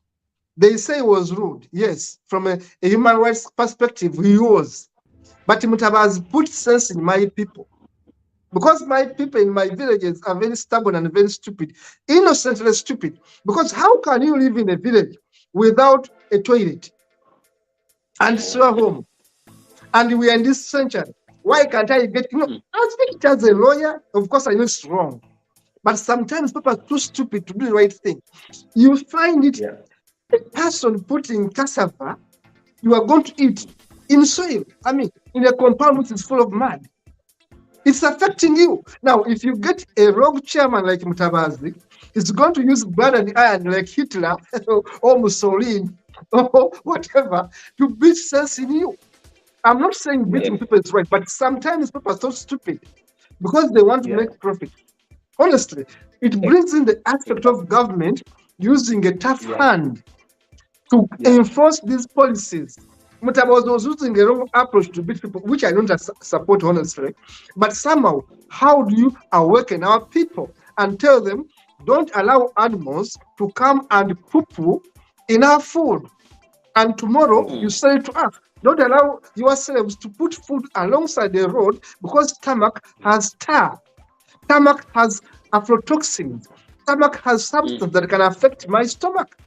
They say he was rude. Yes, from a human rights perspective, he was. But Mutabazi put sense in my people. Because my people in my villages are very stubborn and very stupid, innocently stupid. Because how can you live in a village without a toilet and sewer home? And we are in this century. Why can't I get, I speak as a lawyer, of course I know it's wrong. But sometimes people are too stupid to do the right thing. You find it, a person putting cassava, you are going to eat in soil. I mean, in a compound which is full of mud. It's affecting you. Now, if you get a rogue chairman like Mutabazi, he's going to use blood and iron like Hitler or Mussolini or whatever to beat sense in you. I'm not saying beating people is right, but sometimes people are so stupid because they want to make profit. Honestly, it brings in the aspect of government using a tough hand to enforce these policies. Mutabazi was using a wrong approach to beat people, which I don't support, honestly. But somehow, how do you awaken our people and tell them, don't allow animals to come and poo-poo in our food? And tomorrow, you sell it to us. Don't allow yourselves to put food alongside the road because stomach has tar. Stomach has aflatoxins. Stomach has substance that can affect my stomach.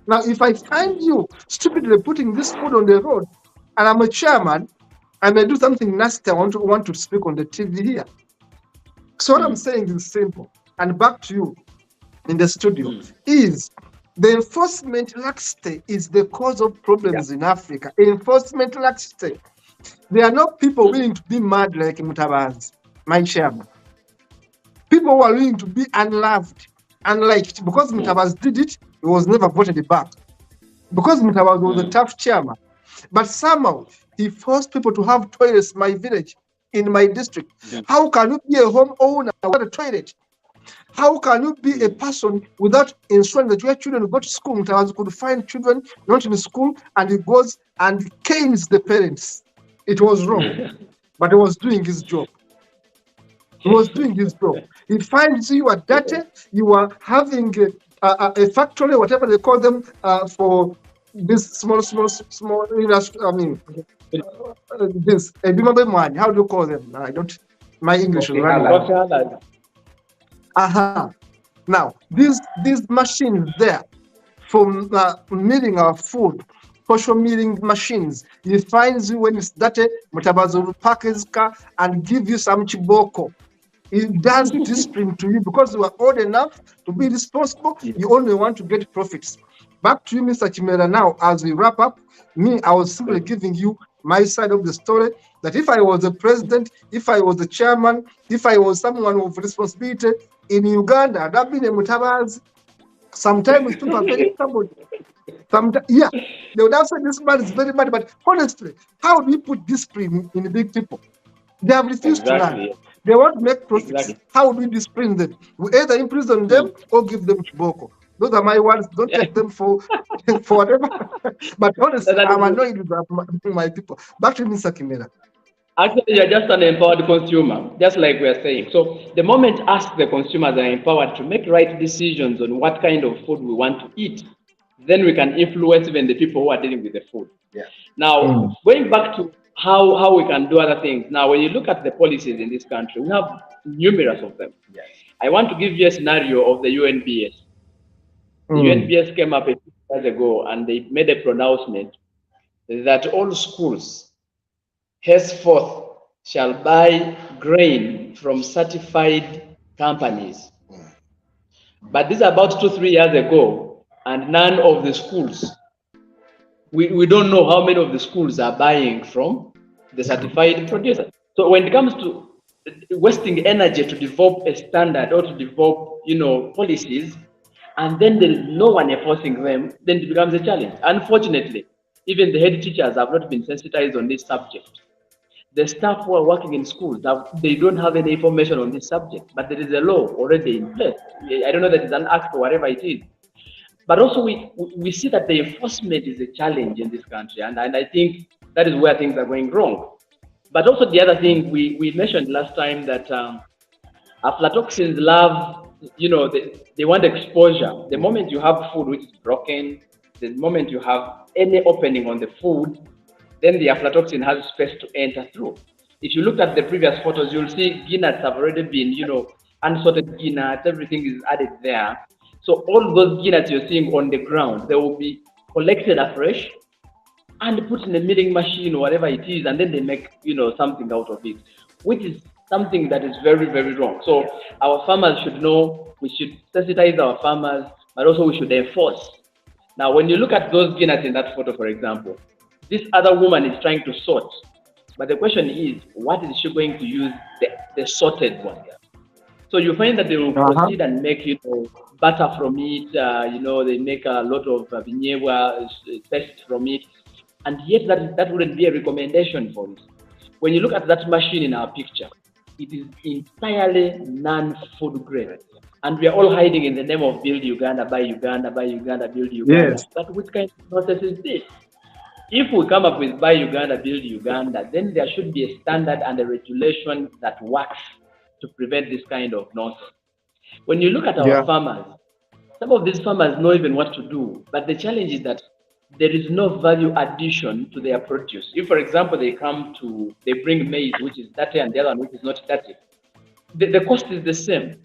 Now, if I find you stupidly putting this food on the road, and I'm a chairman, I may do something nasty, I want to speak on the TV here. So what I'm saying is simple. And back to you in the studio, is the enforcement laxity is the cause of problems in Africa. Enforcement laxity. There are not people willing to be mad like Mutabazi, my chairman. People who are willing to be unloved, unliked. Because Mutabazi did it, he was never voted back. Because Mutabazi was a tough chairman. But somehow, he forced people to have toilets in my village, in my district. How can you be a homeowner without a toilet? How can you be a person without ensuring that your children go to school? Mutabazi could find children not in school, and he goes and canes the parents. It was wrong, but he was doing his job. He was doing his job. He finds you are dirty, you are having a factory, whatever they call them, for this small, I mean, this, how do you call them? I don't, my English is running. Now, these machines there for milling our food, partial milling machines, he finds you when it's dirty, Mutabazi will park his car and give you some chiboko. He does discipline to you because you are old enough to be responsible. You only want to get profits. Back to you, Mr. Kimera. Now, as we wrap up, I was simply giving you my side of the story, that if I was the president, if I was the chairman, if I was someone of responsibility in Uganda, I'd have been a Mutabazi. Sometimes people are very stubborn. They would have said this man is very bad, but honestly, how do you put discipline in the big people? They have refused to learn. They want to make profits. Exactly. How do we discipline them? We either imprison them or give them chiboko. Those are my words. Don't take them for for whatever. But honestly, I'm annoyed with my people. Back to Mr. Kimera. Actually, you're just an empowered consumer, just like we are saying. So the moment ask the consumers are empowered to make right decisions on what kind of food we want to eat, then we can influence even the people who are dealing with the food. Yeah. Now, going back to how we can do other things. Now, when you look at the policies in this country, we have numerous of them. Yes. I want to give you a scenario of the UNBS. The UNBS came up a few years ago and they made a pronouncement that all schools henceforth shall buy grain from certified companies. But this is about 2-3 years ago, and none of the schools, we don't know how many of the schools are buying from the certified producer. So when it comes to wasting energy to develop a standard or to develop, policies, and then there is no one enforcing them, then it becomes a challenge. Unfortunately, even the head teachers have not been sensitized on this subject. The staff who are working in schools, they don't have any information on this subject, but there is a law already in place. I don't know that it's an act or whatever it is. But also we see that the enforcement is a challenge in this country, and I think that is where things are going wrong. But also the other thing we mentioned last time that aflatoxins love, they want exposure. The moment you have food which is broken, the moment you have any opening on the food, then the aflatoxin has space to enter through. If you look at the previous photos, you'll see guinnets have already been, unsorted guinnets, everything is added there. So all those guinnets you're seeing on the ground, they will be collected afresh and put in a milling machine or whatever it is, and then they make, something out of it, which is something that is very, very wrong. So our farmers should know, we should sensitize our farmers, but also we should enforce. Now, when you look at those guinnets in that photo, for example, this other woman is trying to sort, but the question is, what is she going to use the sorted one? So you find that they will proceed and make, butter from it, they make a lot of vinegar paste from it, and yet that wouldn't be a recommendation for it. When you look at that machine in our picture, it is entirely non-food grade. And we are all hiding in the name of build Uganda, buy Uganda, buy Uganda, build Uganda. Yes. But which kind of process is this? If we come up with buy Uganda, build Uganda, then there should be a standard and a regulation that works to prevent this kind of nonsense. When you look at our farmers, some of these farmers know even what to do, but the challenge is that there is no value addition to their produce. If, for example, they bring maize, which is dirty, and the other one which is not dirty, the cost is the same.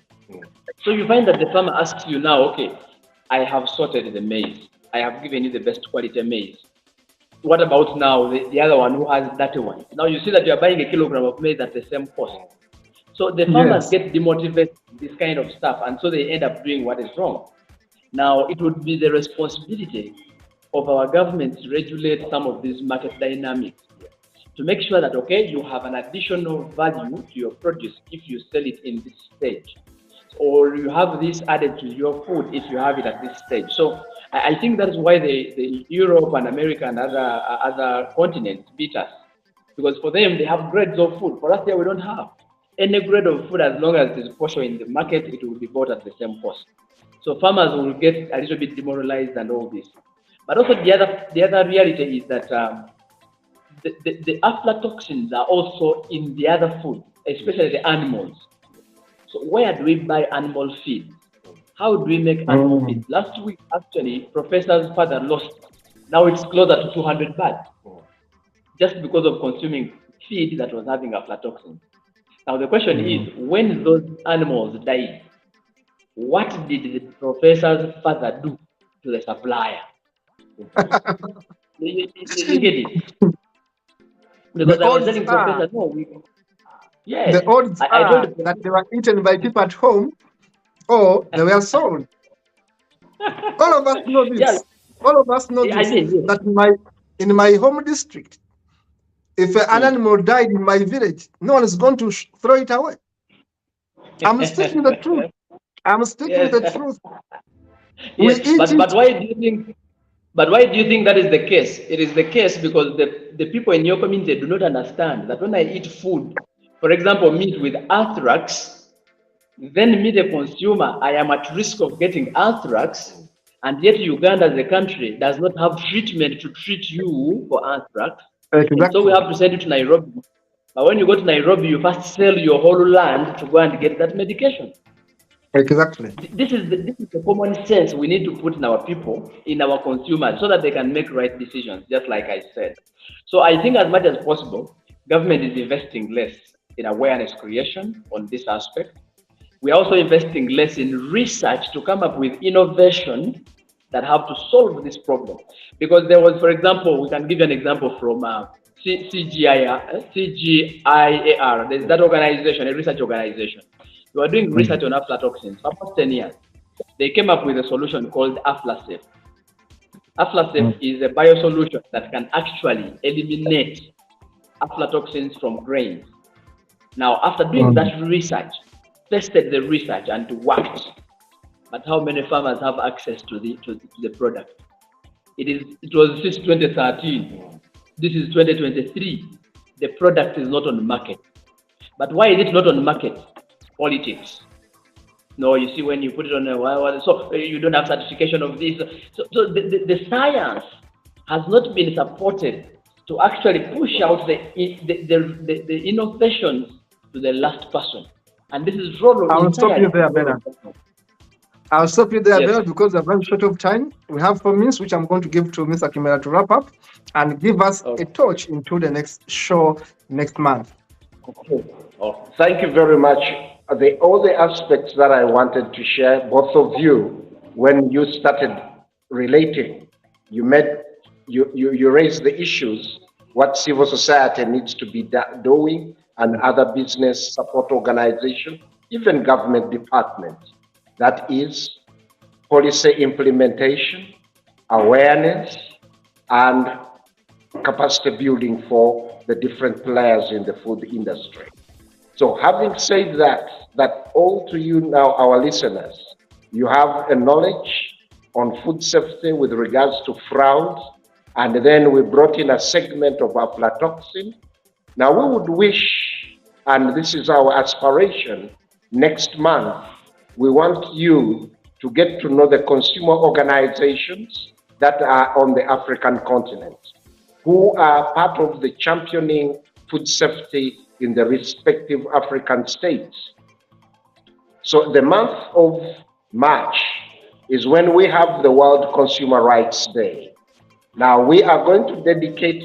So you find that the farmer asks you now, okay, I have sorted the maize. I have given you the best quality maize. What about now the other one who has dirty one? Now you see that you are buying a kilogram of maize at the same cost. So the farmers get demotivated with this kind of stuff, and so they end up doing what is wrong. Now, it would be the responsibility of our government to regulate some of these market dynamics to make sure that, okay, you have an additional value to your produce if you sell it in this stage, or you have this added to your food if you have it at this stage. So I think that is why the Europe and America and other continents beat us, because for them, they have grades of food. For us here, we don't have any grade of food. As long as there's kosher in the market, it will be bought at the same cost. So farmers will get a little bit demoralized and all this. But also the other reality is that the aflatoxins are also in the other food, especially the animals. So where do we buy animal feed? How do we make animal feed? Last week, actually, Professor's father lost. Now it's closer to 200 baht, just because of consuming feed that was having aflatoxins. Now the question is, when those animals died, what did the professor's father do to the supplier? You get it? Because I was telling Professor, the odds are that they were eaten by people at home, or they were sold. All of us know this. Yes. All of us know this. That in my home district, if an animal died in my village, no one is going to throw it away. I'm speaking the truth. I'm speaking the truth. Yes, but why do you think? But why do you think that is the case? It is the case because the people in your community do not understand that when I eat food for example, meat with anthrax, then me, the consumer, I am at risk of getting anthrax, and yet Uganda as a country does not have treatment to treat you for anthrax. Exactly. And so we have to send you to Nairobi. But when you go to Nairobi, you first sell your whole land to go and get that medication. Exactly. This is the common sense we need to put in our people, in our consumers, so that they can make right decisions, just like I said. So I think as much as possible, government is investing less in awareness creation on this aspect. We are also investing less in research to come up with innovation that have to solve this problem. Because there was, for example, we can give you an example from CGIAR. There's that organization, a research organization. We were doing research on aflatoxins for almost 10 years. They came up with a solution called AFLASAFE. AFLASAFE is a biosolution that can actually eliminate aflatoxins from grains. Now, after doing that research, tested the research and it worked. But how many farmers have access to the product? It was since 2013. This is 2023. The product is not on the market. But why is it not on the market? Politics. No, you see, when you put it on so you don't have certification of this. So the science has not been supported to actually push out the innovations to the last person. And this is role. I'll stop you there, Bernard. I'll stop you there, Yes. Bernard, because we're very short of time. We have 4 minutes, which I'm going to give to Mr. Kimera to wrap up and give us a touch into the next show next month. Okay. Oh, thank you very much. All the aspects that I wanted to share, both of you, when you started relating, you raised the issues, what civil society needs to be doing, and other business support organizations, even government departments. That is policy implementation, awareness, and capacity building for the different players in the food industry. So having said that all to you now, our listeners, you have a knowledge on food safety with regards to frauds, and then we brought in a segment of aflatoxin. Now we would wish, and this is our aspiration, next month, we want you to get to know the consumer organizations that are on the African continent, who are part of the championing food safety in the respective African states. So the month of March is when we have the World Consumer Rights Day. Now we are going to dedicate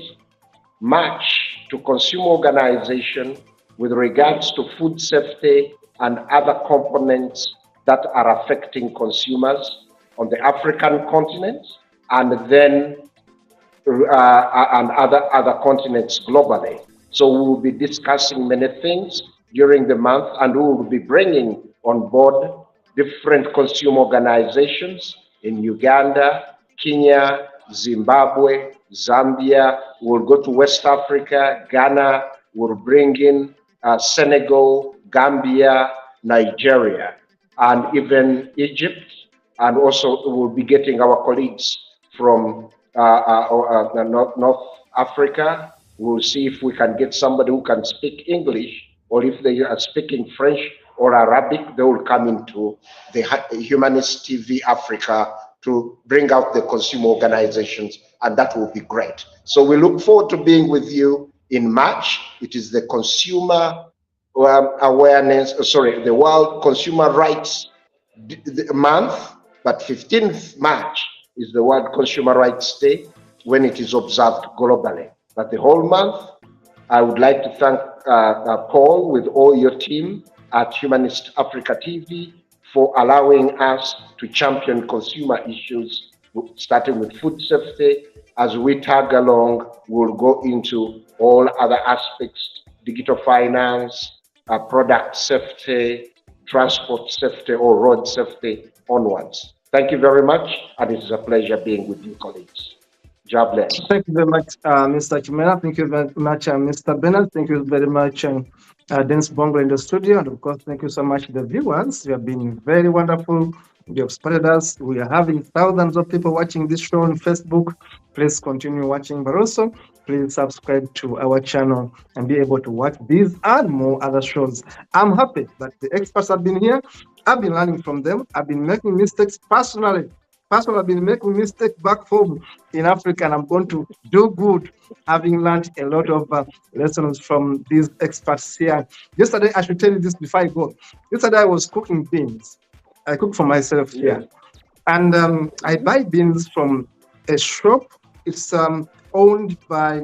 March to consumer organization with regards to food safety and other components that are affecting consumers on the African continent, and then and other continents globally. So we will be discussing many things during the month, and we will be bringing on board different consumer organizations in Uganda, Kenya, Zimbabwe, Zambia. We'll go to West Africa, Ghana. We'll bring in Senegal, Gambia, Nigeria, and even Egypt. And also we'll be getting our colleagues from North Africa. We'll see if we can get somebody who can speak English, or if they are speaking French or Arabic, they will come into the Humanist TV Africa to bring out the consumer organizations, and that will be great. So we look forward to being with you in March. It is the consumer the World Consumer Rights Month, but 15th March is the World Consumer Rights Day when it is observed globally. But the whole month, I would like to thank Paul with all your team at Humanist Africa TV for allowing us to champion consumer issues, starting with food safety. As we tag along, we'll go into all other aspects, digital finance, product safety, transport safety, or road safety onwards. Thank you very much, and it is a pleasure being with you, colleagues. God bless. Thank you very much, Mr. Kimera. Thank you very much, Mr. Bernard. Thank you very much, Dennis Bongo in the studio. And of course, thank you so much, the viewers. You have been very wonderful You have supported us. We are having thousands of people watching this show on Facebook. Please continue watching, but also please subscribe to our channel and be able to watch these and more other shows. I'm happy that the experts have been here. I've been learning from them. I've been making mistakes personally. I've been making mistakes back home in Africa, and I'm going to do good, having learned a lot of lessons from these experts here. Yesterday, I should tell you this before I go. Yesterday, I was cooking beans. I cook for myself here, and I buy beans from a shop. It's owned by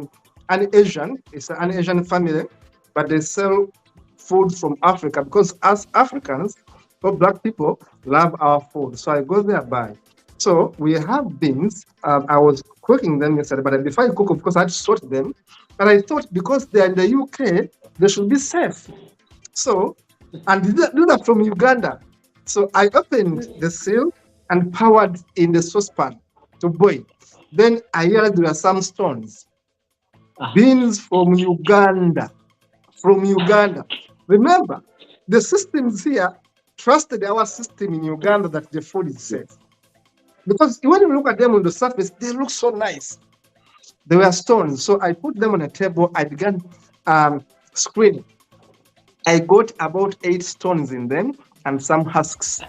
an Asian. It's an Asian family, but they sell food from Africa because as Africans or Black people love our food. So I go there buy. So we have beans. I was cooking them yesterday, but before I cook, of course, I had to sort them. And I thought because they're in the UK, they should be safe. So, and these are from Uganda. So I opened the seal and poured in the saucepan to boil. Then I realized there were some stones. Beans from Uganda. From Uganda. Remember, the systems here trusted our system in Uganda that the food is safe. Because when you look at them on the surface, they look so nice. They were stones. So I put them on a table. I began screening. I got about 8 stones in them and some husks.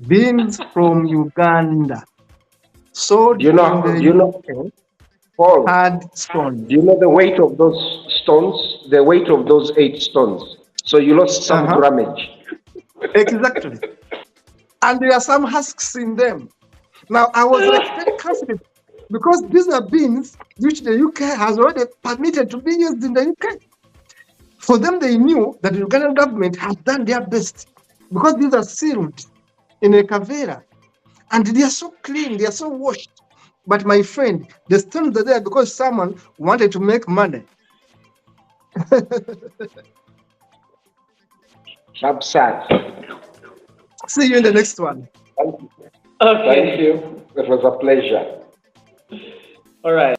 Beans from Uganda. So Paul, hard stones. do you know the weight of those stones? The weight of those 8 stones. So you lost some grammage. Exactly. And there are some husks in them. Now, I was very confident because these are beans which the UK has already permitted to be used in the UK. For them, they knew that the Ugandan government has done their best because these are sealed in a cavera and they are so clean, they are so washed. But my friend, the stones are there because someone wanted to make money. Absurd. See you in the next one. Thank you. Okay. Thank you. It was a pleasure. All right.